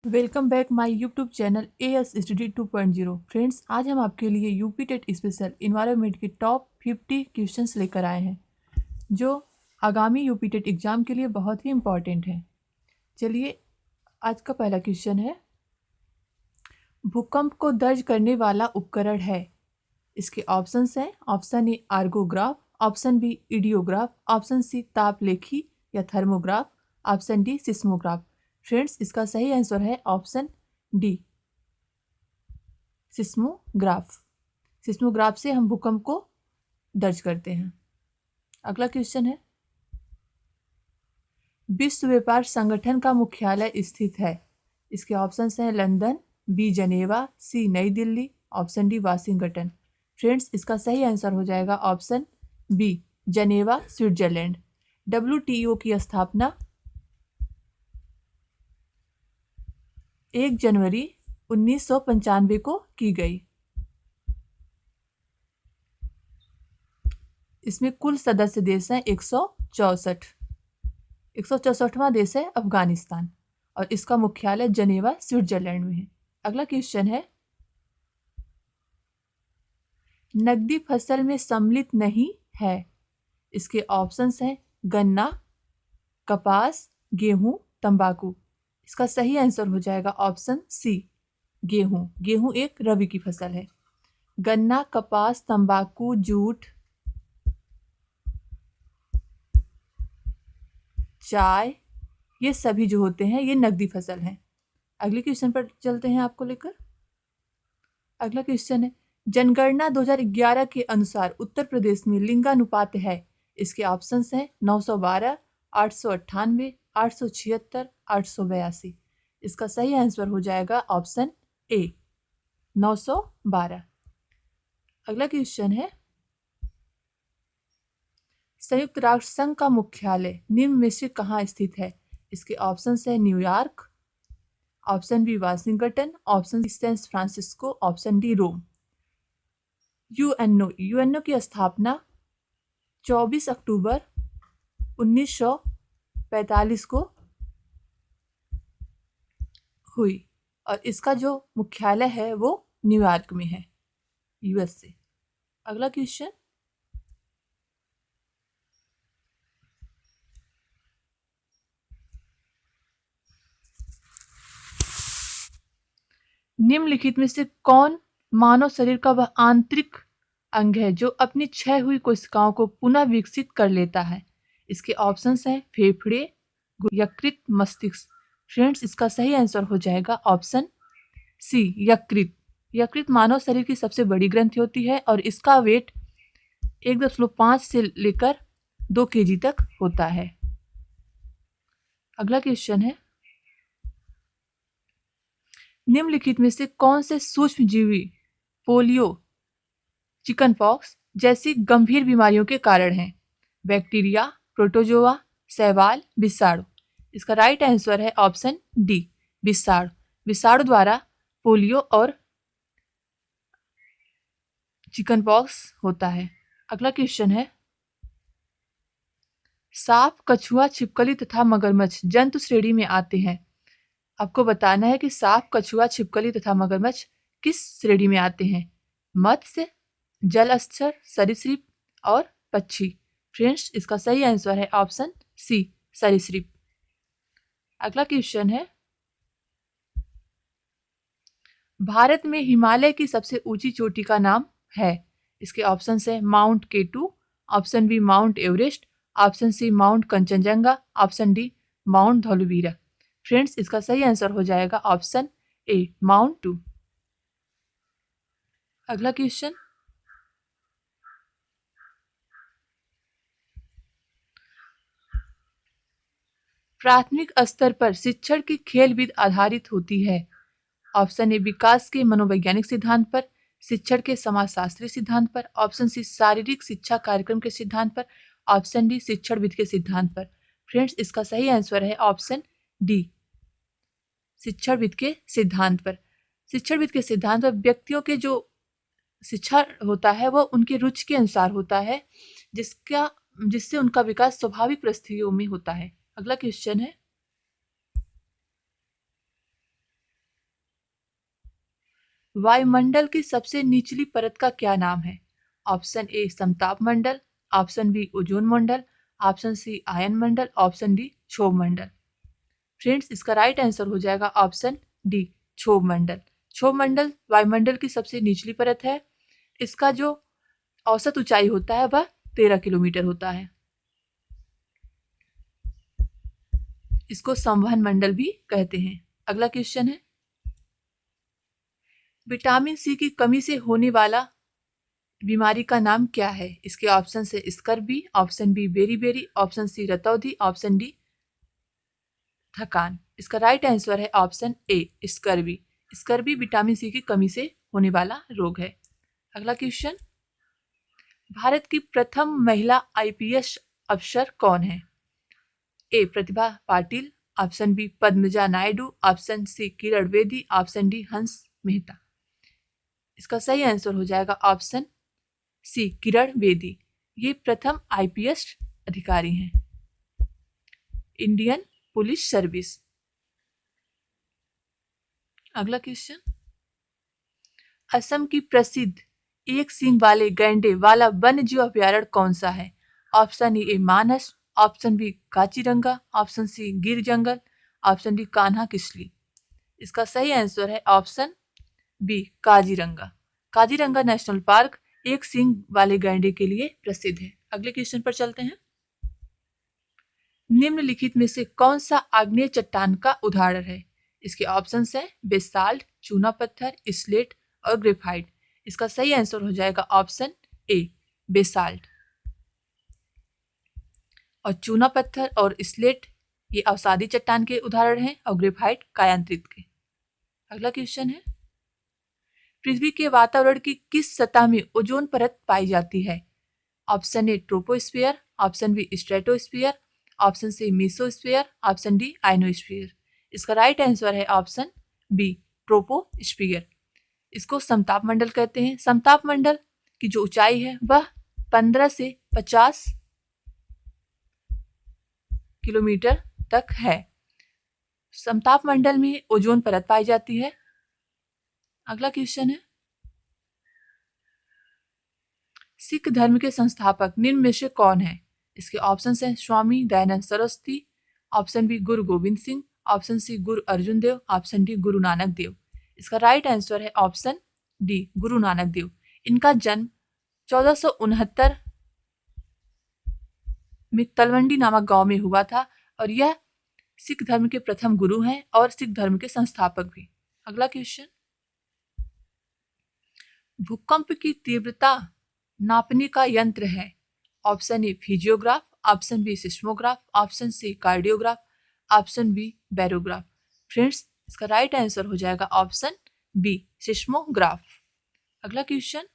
Welcome back my YouTube channel as study 2.0। Friends, आज हम आपके लिए यूपी टेट स्पेशल इन्वायरमेंट के टॉप 50 क्वेश्चंस लेकर आए हैं जो आगामी यूपी टेट एग्जाम के लिए बहुत ही इम्पॉर्टेंट है। चलिए, आज का पहला क्वेश्चन है, भूकंप को दर्ज करने वाला उपकरण है। इसके ऑप्शंस हैं, option A ergograph, option B idiograph, option C तापलेखी या thermograph, option D seismograph. Friends, इसका सही आंसर है ऑप्शन डी सिस्मोग्राफ। सिस्मोग्राफ से हम भूकंप को दर्ज करते हैं। अगला क्वेश्चन है, विश्व व्यापार संगठन का मुख्यालय स्थित है। इसके ऑप्शंस हैं लंदन, बी जनेवा, सी नई Delhi, option D Washington. Friends, इसका सही आंसर हो जाएगा ऑप्शन बी जनेवा, स्विट्जरलैंड। WTO की स्थापना 1 जनवरी 1995 को की गई। इसमें कुल सदस्य देश हैं 164। 164वां देश है अफगानिस्तान और इसका मुख्यालय जनेवा, स्विट्जरलैंड में है। अगला क्वेश्चन है, नकदी फसल में सम्मिलित नहीं है। इसके ऑप्शंस हैं गन्ना, कपास, गेहूं, तंबाकू। इसका सही आंसर हो जाएगा ऑप्शन सी गेहूं। गेहूं एक रबी की फसल है। गन्ना, कपास, तंबाकू, जूट, चाय, ये सभी जो होते हैं ये नकदी फसल हैं। अगले क्वेश्चन पर चलते हैं आपको लेकर। अगला क्वेश्चन है, जनगणना 2011 के अनुसार उत्तर प्रदेश में लिंगानुपात है। इसके ऑप्शंस हैं 912, 898, 876, 882। इसका सही आंसर हो जाएगा ऑप्शन ए 912। अगला क्वेश्चन है, संयुक्त राष्ट्र संघ का मुख्यालय निम्न में से कहाँ स्थित है। इसके ऑप्शंस है New York, option B Washington, option C San Francisco, option D Rome. UNO की स्थापना 24 अक्टूबर 1945 को हुई और इसका जो मुख्यालय है वो न्यूयॉर्क में है, यूएस से। अगला क्वेश्चन, निम्नलिखित में से कौन मानव शरीर का वह आंतरिक अंग है जो अपनी क्षय हुई कोशिकाओं को पुनः विकसित कर लेता है। इसके ऑप्शंस हैं फेफड़े, यकृत, मस्तिष्क। फ्रेंड्स, इसका सही आंसर हो जाएगा ऑप्शन सी यकृत। यकृत मानव शरीर की सबसे बड़ी ग्रंथि होती है और इसका वेट 1.5 से लेकर 2 kg तक होता है। अगला क्वेश्चन है, निम्नलिखित में से कौन से सूक्ष्म जीवी पोलियो, चिकन पॉक्स जैसी गंभीर बीमारियों के कारण हैं। बैक्टीरिया, प्रोटोजोआ, शैवाल, विषाणु। इसका राइट आंसर है ऑप्शन डी विषाणु। विषाणु द्वारा पोलियो और चिकन पॉक्स होता है। अगला क्वेश्चन है, सांप, कछुआ, छिपकली तथा मगरमच्छ जंतु श्रेणी में आते हैं। आपको बताना है कि सांप, कछुआ, छिपकली तथा मगरमच्छ किस श्रेणी में आते हैं। मत्स्य, जलचर, सरीसृप और पक्षी। फ्रेंड्स, इसका सही आंसर है ऑप्शन सी सरीसृप। अगला क्वेश्चन है, भारत में हिमालय की सबसे ऊंची चोटी का नाम है। इसके ऑप्शंस है mount K two, option B mount Everest, option C mount Kanchenjunga, option D mount Dholavira. Friends, इसका सही आंसर हो जाएगा ऑप्शन ए माउंट 2। अगला क्वेश्चन, प्राथमिक स्तर पर शिक्षण की खेल विधि आधारित होती है। ऑप्शन ए विकास के मनोवैज्ञानिक सिद्धांत पर, शिक्षण के समाजशास्त्रीय सिद्धांत पर, ऑप्शन सी शारीरिक शिक्षा कार्यक्रम के सिद्धांत पर, ऑप्शन डी शिक्षण विधि के सिद्धांत पर। फ्रेंड्स, इसका सही आंसर है ऑप्शन डी शिक्षण विधि के सिद्धांत पर। शिक्षण विधि के सिद्धांत पर व्यक्तियों के जो शिक्षा होता है वो उनकी रुचि के अनुसार होता है, जिससे उनका विकास स्वाभाविक परिस्थितियों में होता है। अगला क्वेश्चन है, वायुमंडल की सबसे निचली परत का क्या नाम है? ऑप्शन ए समताप मंडल, ऑप्शन बी ओजोन मंडल, ऑप्शन सी आयन मंडल, ऑप्शन डी क्षोभ मंडल। फ्रेंड्स, इसका राइट आंसर हो जाएगा ऑप्शन डी क्षोभ मंडल। क्षोभ मंडल वायुमंडल की सबसे निचली परत है। इसका जो औसत ऊंचाई होता है वह 13 किलोमीटर होता है। इसको संवहन मंडल भी कहते हैं। अगला क्वेश्चन है, विटामिन सी की कमी से होने वाला बीमारी का नाम क्या है? इसके ऑप्शन है scurvy, option B beriberi, option C रतौंधी, ऑप्शन डी थकान। इसका राइट आंसर है option A scurvy. Scurvy vitamin C की कमी से होने वाला रोग है। अगला क्वेश्चन, भारत की प्रथम महिला आईपीएस अफसर कौन है? A Pratibha Patil, option B Padmaja Naidu, option C Kiran Bedi, option D Hans Mehta. इसका सही आंसर हो जाएगा ऑप्शन सी किरण बेदी। ये प्रथम आईपीएस अधिकारी हैं, इंडियन पुलिस सर्विस। अगला क्वेश्चन, असम की प्रसिद्ध एक सींग वाले गैंडे वाला वन्य जीव अभ्यारण्य कौन सा है? Option A Manas, option B Kaziranga, option C Gir जंगल, ऑप्शन डी कान्हा किसली। इसका सही आंसर है option B Kaziranga. Kaziranga national park एक सींग वाले गैंडे के लिए प्रसिद्ध है। अगले क्वेश्चन पर चलते हैं, निम्नलिखित में से कौन सा आग्नेय चट्टान का उदाहरण है? इसके ऑप्शंस हैं बेसाल्ट, चूना पत्थर, स्लेट और ग्रेफाइट। इसका सही आंसर हो जाएगा ऑप्शन ए बेसाल्ट। और चूना पत्थर और स्लेट ये अवसादी चट्टान के उदाहरण हैं और ग्रेफाइट कायांतरित के। अगला क्वेश्चन है, पृथ्वी के वातावरण की किस सतह में ओजोन परत पाई जाती है? Option A troposphere, option B stratosphere, option C mesosphere, option D ionosphere. इसका राइट आंसर है ऑप्शन बी ट्रोपोस्फियर। इसको समताप मंडल कहते हैं। समताप मंडल की जो ऊंचाई है वह 15 से 50 किलोमीटर तक है। समताप मंडल में ओजोन परत पाई जाती है। अगला क्वेश्चन है, सिख धर्म के संस्थापक निम्न में से कौन है? इसके ऑप्शन हैं स्वामी दयानंद सरस्वती, ऑप्शन बी गुरु गोविंद सिंह, ऑप्शन सी गुरु अर्जुन देव, ऑप्शन डी गुरु नानक देव। इसका राइट आंसर है ऑप्शन डी गुरु नानक देव। इनका जन्म 1469 में तलवंडी नामक गांव में हुआ था और यह सिख धर्म के प्रथम गुरु हैं और सिख धर्म के संस्थापक भी। अगला क्वेश्चन, भूकंप की तीव्रता नापने का यंत्र है? Option A physiograph, option B seismograph, option C cardiograph, option B barograph. Friends, इसका राइट आंसर हो जाएगा ऑप्शन बी सिस्मोग्राफ। अगला क्वेश्चन,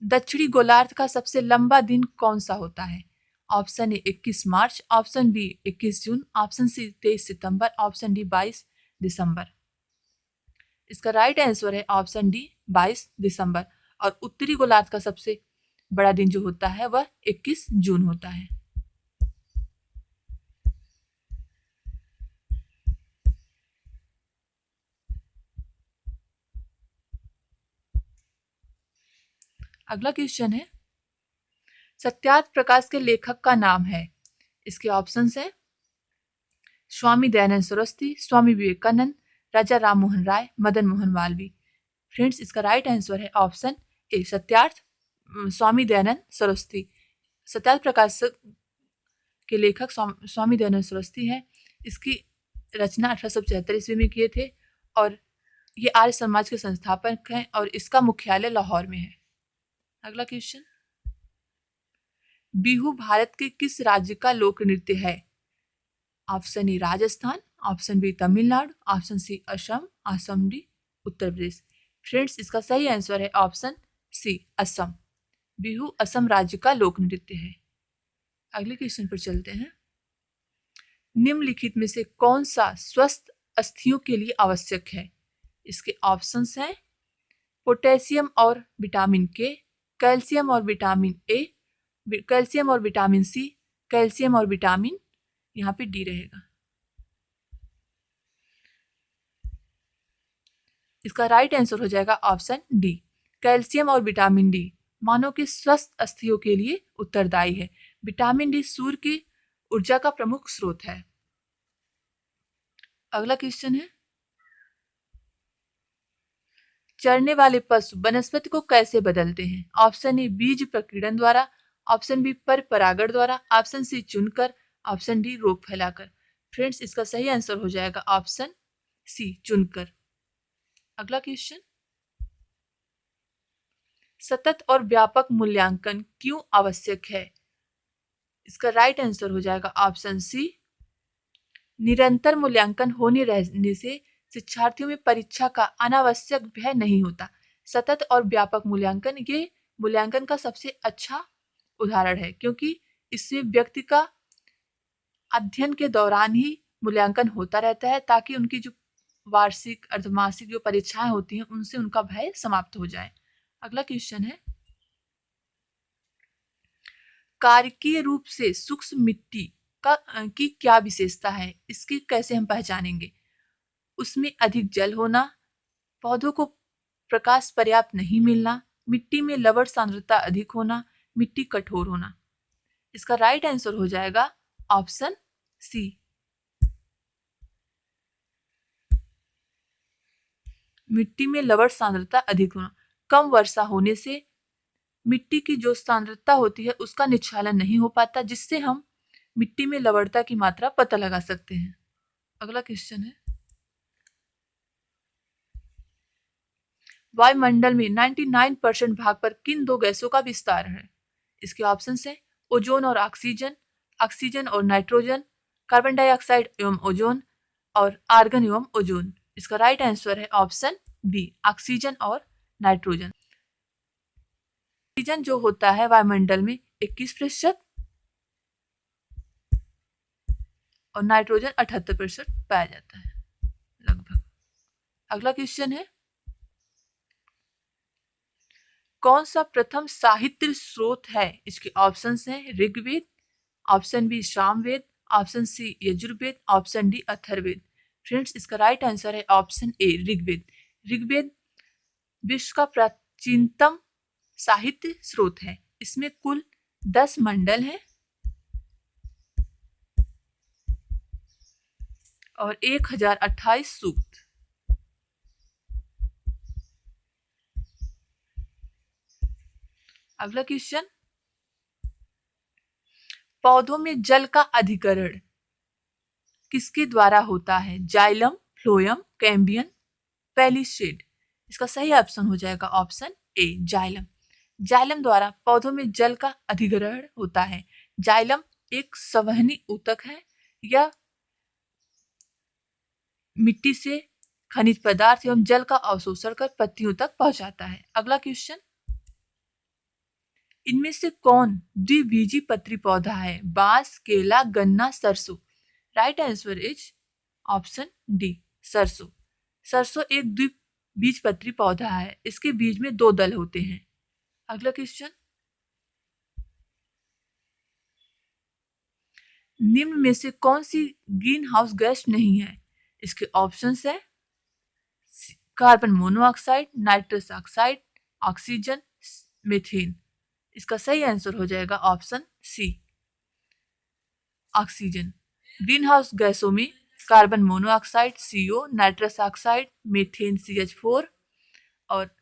दक्षिणी गोलार्ध का सबसे लंबा दिन कौन सा होता है? Option A 21 March, option B 21 June, option C 23 सितंबर, ऑप्शन डी 22 दिसंबर। इसका राइट आंसर है ऑप्शन डी 22 दिसंबर। और उत्तरी गोलार्ध का सबसे बड़ा दिन जो होता है वह 21 जून होता है। अगला क्वेश्चन है, सत्यार्थ प्रकाश के लेखक का नाम है? इसके ऑप्शंस हैं स्वामी दयानंद सरस्वती, स्वामी विवेकानंद, राजा राम मोहन राय, मदन मोहन मालवीय। फ्रेंड्स, इसका राइट आंसर है ऑप्शन ए सत्यार्थ स्वामी दयानंद सरस्वती। सत्यार्थ प्रकाश के लेखक स्वामी दयानंद सरस्वती हैं। इसकी रचना 1875 ईस्वी में किए थे और ये आर्य समाज के संस्थापक हैं और इसका मुख्यालय लाहौर में है। अगला क्वेश्चन, बिहू भारत के किस राज्य का लोक नृत्य है? Option A Rajasthan, option B Tamil Nadu, option C Assam, option D Uttar Pradesh. Friends, इसका सही आंसर है ऑप्शन सी असम। बिहू असम राज्य का लोक नृत्य है। अगले क्वेश्चन पर चलते हैं, निम्नलिखित में से कौन सा स्वस्थ अस्थियों के लिए आवश्यक है? इसके ऑप्शंस हैं पोटेशियम और विटामिन के, कैल्शियम और विटामिन ए, कैल्शियम और विटामिन सी, कैल्शियम और विटामिन, यहाँ पे डी रहेगा। इसका राइट आंसर हो जाएगा ऑप्शन डी। कैल्शियम और विटामिन डी मानव के स्वस्थ अस्थियों के लिए उत्तरदायी है। विटामिन डी सूर्य की ऊर्जा का प्रमुख स्रोत है। अगला क्वेश्चन है, चरने वाले पशु वनस्पति को कैसे बदलते हैं? ऑप्शन ए बीज प्रकीर्णन द्वारा, ऑप्शन बी पर परागण द्वारा, ऑप्शन सी चुनकर, ऑप्शन डी रोग फैलाकर। फ्रेंड्स, इसका सही आंसर हो जाएगा ऑप्शन सी चुनकर। अगला क्वेश्चन, सतत और व्यापक मूल्यांकन क्यों आवश्यक है? इसका राइट आंसर हो जाएगा ऑप्शन सी। निरंतर मूल्यांकन होने रहने से शिक्षार्थियों में परीक्षा का अनावश्यक भय नहीं होता। सतत और व्यापक मूल्यांकन ये मूल्यांकन का सबसे अच्छा उदाहरण है, क्योंकि इसमें व्यक्ति का अध्ययन के दौरान ही मूल्यांकन होता रहता है, ताकि उनकी जो वार्षिक अर्धमासिक जो परीक्षाएं होती हैं उनसे उनका भय समाप्त हो जाए। अगला क्वेश्चन है, कारकीय रूप से सूक्ष्म मिट्टी की क्या विशेषता है? इसकी कैसे हम पहचानेंगे? उसमें अधिक जल होना, पौधों को प्रकाश पर्याप्त नहीं मिलना, मिट्टी में लवण सांद्रता अधिक होना, मिट्टी कठोर होना। इसका राइट आंसर हो जाएगा ऑप्शन सी। मिट्टी में लवण सांद्रता अधिक होना। कम वर्षा होने से मिट्टी की जो सांद्रता होती है उसका निच्छालन नहीं हो पाता, जिससे हम मिट्टी में लवणता की मात्रा पता लगा सकते हैं। अगला क्वेश्चन है, वायुमंडल में 99% भाग पर किन दो गैसों का विस्तार है? इसके ऑप्शन है ओजोन और ऑक्सीजन, ऑक्सीजन और नाइट्रोजन, कार्बन डाइऑक्साइड एवं ओजोन, और आर्गन एवं ओजोन। इसका राइट आंसर है ऑप्शन बी, ऑक्सीजन और नाइट्रोजन। ऑक्सीजन जो होता है वायुमंडल में 21% और नाइट्रोजन 78% पाया जाता है लगभग। अगला क्वेश्चन है, कौन सा प्रथम साहित्य स्रोत है? इसके ऑप्शंस हैं Rigveda, option B Samaveda, option C Yajurveda, option D Atharvaveda. Friends, इसका राइट आंसर है ऑप्शन ए ऋग्वेद। ऋग्वेद विश्व का प्राचीनतम साहित्य स्रोत है। इसमें कुल 10 मंडल हैं और 1028 सूक्त। अगला क्वेश्चन, पौधों में जल का अधिकरण किसके द्वारा होता है? Xylem, phloem, cambium, palisade. इसका सही ऑप्शन हो जाएगा ऑप्शन ए जाइलम। जाइलम द्वारा पौधों में जल का अधिग्रहण होता है। जाइलम एक संवहनी ऊतक है। यह मिट्टी से खनिज पदार्थ एवं जल का अवशोषण कर पत्तियों तक पहुंचाता है। अगला क्वेश्चन, इनमें से कौन द्विबीजी पत्री पौधा है? बांस, केला, गन्ना, सरसों। Right answer is option D सरसों। सरसों एक द्विबीजपत्री पौधा है। इसके बीज में 2 दल होते हैं। अगला क्वेश्चन, निम्न में से कौन सी ग्रीन हाउस गैस नहीं है? इसके ऑप्शंस है carbon monoxide, nitrous oxide, oxygen, methane. इसका सही आंसर हो जाएगा option C oxygen. Greenhouse गैसों में carbon monoxide CO, nitrous oxide, methane CH4 और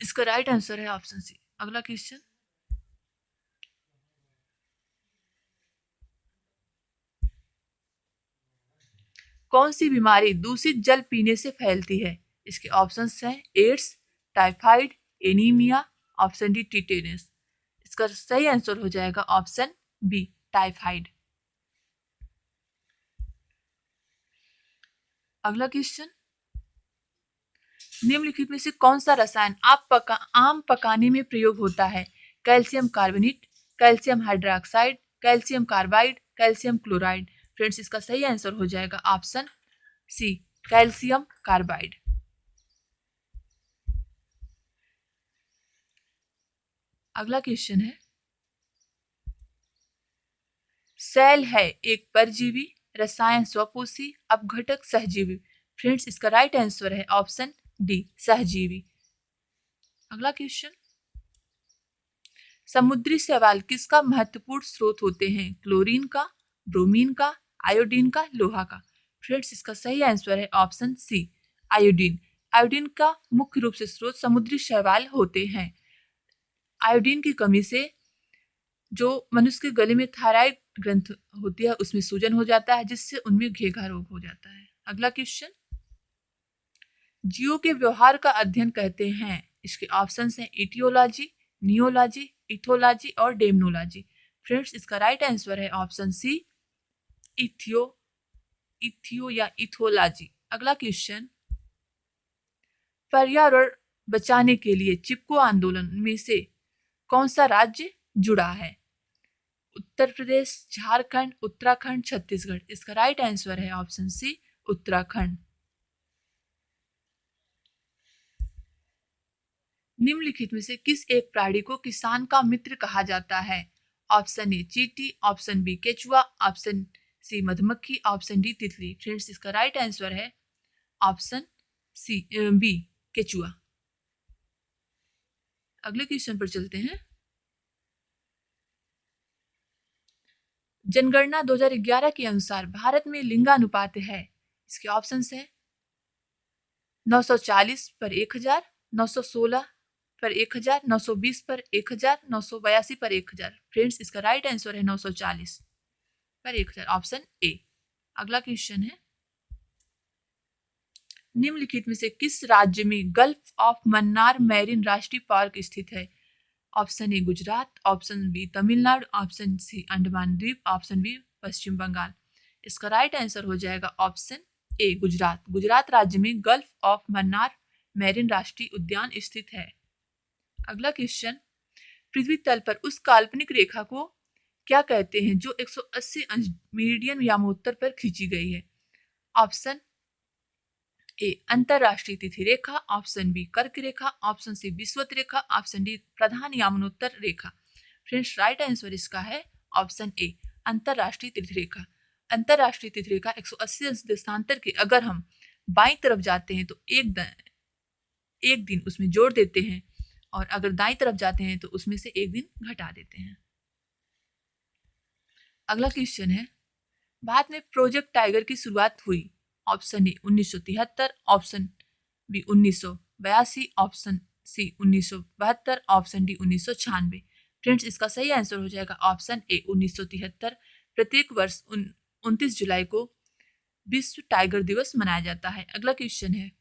इसका राइट आंसर है ऑप्शन सी। अगला क्वेश्चन, कौन सी बीमारी दूषित जल पीने से फैलती है? इसके ऑप्शंस हैं AIDS, typhoid, anaemia, option D tetanus. इसका सही आंसर हो जाएगा ऑप्शन बी टाइफाइड। अगला क्वेश्चन, निम्नलिखित में से कौन सा रसायन आम पकाने में प्रयोग होता है? Calcium carbonate, calcium hydroxide, calcium carbide, calcium chloride. Friends, इसका सही आंसर हो जाएगा ऑप्शन सी कैल्शियम कार्बाइड। अगला क्वेश्चन है, सेल है एक परजीवी, रसायन स्वपोषी, अपघटक सहजीवी। फ्रेंड्स, इसका राइट आंसर है ऑप्शन डी, सहजीवी। अगला क्वेश्चन, समुद्री शैवाल किसका महत्वपूर्ण स्रोत होते हैं? क्लोरीन का, ब्रोमीन का, आयोडीन का, लोहा का। फ्रेंड्स, इसका सही आंसर है ऑप्शन सी, आयोडीन। आयोडीन का मुख्य रूप से स्रोत समुद्री शैवाल होते हैं। आयोडीन की कमी से जो मनुष्य के गले में थायराइड ग्रंथ होती है उसमें सूजन हो जाता है, जिससे उनमें घेघा रोग हो जाता है। अगला क्वेश्चन, जीवों के व्यवहार का अध्ययन कहते हैं। इसके ऑप्शंस हैं इटियोलॉजी, नियोलॉजी, इथोलॉजी और डेमनोलॉजी। फ्रेंड्स, इसका राइट आंसर है ऑप्शन सी, इथियो या इथोलॉजी। अगला क्वेश्चन, पर्यावरण बचाने के लिए चिपको आंदोलन में से कौन सा राज्य जुड़ा है? उत्तर प्रदेश, झारखंड, उत्तराखंड, छत्तीसगढ़। इसका राइट आंसर है ऑप्शन सी, उत्तराखंड। निम्नलिखित में से किस एक प्राणी को किसान का मित्र कहा जाता है? ऑप्शन ए चींटी, ऑप्शन बी केचुआ, ऑप्शन सी मधुमक्खी, ऑप्शन डी तितली। फ्रेंड्स, इसका राइट आंसर है ऑप्शन सी, बी, केचुआ। अगले क्वेश्चन पर चलते हैं। जनगणना 2011 के अनुसार भारत में लिंगानुपात है। इसके ऑप्शंस हैं 940 पर 1000, 916 पर 1000, 920 पर 1000, 982 पर 1000। फ्रेंड्स, इसका राइट आंसर है 940 पर 1000, ऑप्शन ए। अगला क्वेश्चन है, निम्नलिखित में से किस राज्य में गल्फ ऑफ मन्नार मैरीन राष्ट्रीय पार्क स्थित है? Option A Gujarat, option B Tamil Nadu, option C Andaman द्वीप, ऑप्शन बी पश्चिम बंगाल। इसका राइट आंसर हो जाएगा ऑप्शन ए गुजरात। गुजरात राज्य में गल्फ ऑफ मन्नार मैरीन राष्ट्रीय उद्यान स्थित है। अगला क्वेश्चन, पृथ्वी तल पर उस काल्पनिक रेखा को क्या कहते हैं जो 180 अंश मेरिडियन यामोत्तर पर खींची गई है? ऑप्शन ए अंतरराष्ट्रीय तिथि रेखा, ऑप्शन बी कर्क रेखा, ऑप्शन सी विषुवत रेखा, ऑप्शन डी प्रधान यामनोत्तर रेखा। फ्रेंड्स, राइट आंसर इसका है ऑप्शन ए अंतरराष्ट्रीय तिथि रेखा। अंतरराष्ट्रीय तिथि रेखा 180 अंश देशांतर के अगर हम बाईं तरफ जाते हैं तो एक दिन उसमें जोड़ देते हैं, और अगर दाईं तरफ जाते हैं तो उसमें से एक दिन घटा देते हैं। अगला क्वेश्चन है, भारत में प्रोजेक्ट टाइगर की शुरुआत हुई। Option A 1973, option B 1982, option C 1972, option D 1996। Friends, इसका सही आंसर हो जाएगा ऑप्शन ए 1973। प्रत्येक वर्ष 29 जुलाई को विश्व टाइगर दिवस मनाया जाता है। अगला क्वेश्चन है,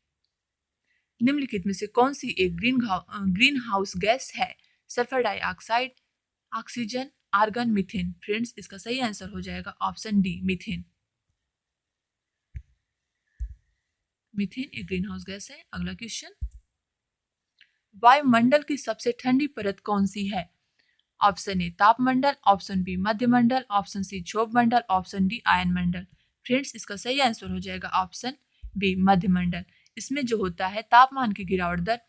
निम्नलिखित में से कौन सी एक ग्रीन हाउस गैस है? Sulphur dioxide, oxygen, argon, methane. Friends, इसका सही आंसर हो जाएगा ऑप्शन डी मीथेन। मीथेन एक ग्रीन हाउस गैस है। अगला क्वेश्चन, वायुमंडल की सबसे ठंडी परत कौन सी है? ऑप्शन ए तापमंडल, ऑप्शन बी मध्यमंडल, ऑप्शन सी क्षोभमंडल, ऑप्शन डी आयनमंडल। फ्रेंड्स, इसका सही आंसर हो जाएगा ऑप्शन बी मध्यमंडल। इसमें जो होता है तापमान की गिरावट दर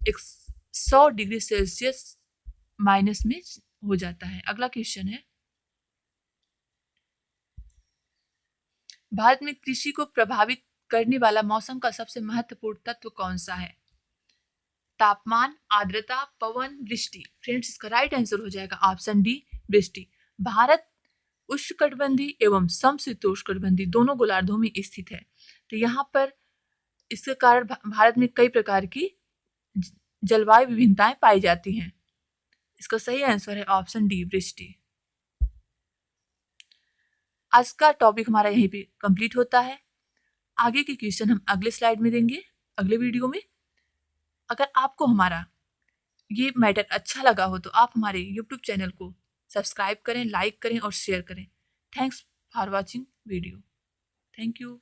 100 डिग्री सेल्सियस माइनस में हो जाता है। अगला क्वेश्चन है, भारत में कृषि को प्रभावित करने वाला मौसम का सबसे महत्वपूर्ण तत्व कौन सा है? तापमान, आर्द्रता, पवन, वृष्टि। फ्रेंड्स, इसका राइट आंसर हो जाएगा ऑप्शन डी वृष्टि। भारत उष्णकटिबंधीय एवं समशीतोष्णकटिबंधीय दोनों गोलार्धों में स्थित है, तो यहाँ पर इसके कारण भारत में कई प्रकार की जलवायु विभिन्नताएं पाई जाती हैं। इसका सही आंसर है ऑप्शन डी वृष्टि। आज का टॉपिक हमारा यहीं पे कंप्लीट होता है। आगे के क्वेश्चन हम अगले स्लाइड में देंगे, अगले वीडियो में। अगर आपको हमारा ये मैटर अच्छा लगा हो तो आप हमारे यूट्यूब चैनल को सब्सक्राइब करें, लाइक करें और शेयर करें। Thanks for watching video. Thank you.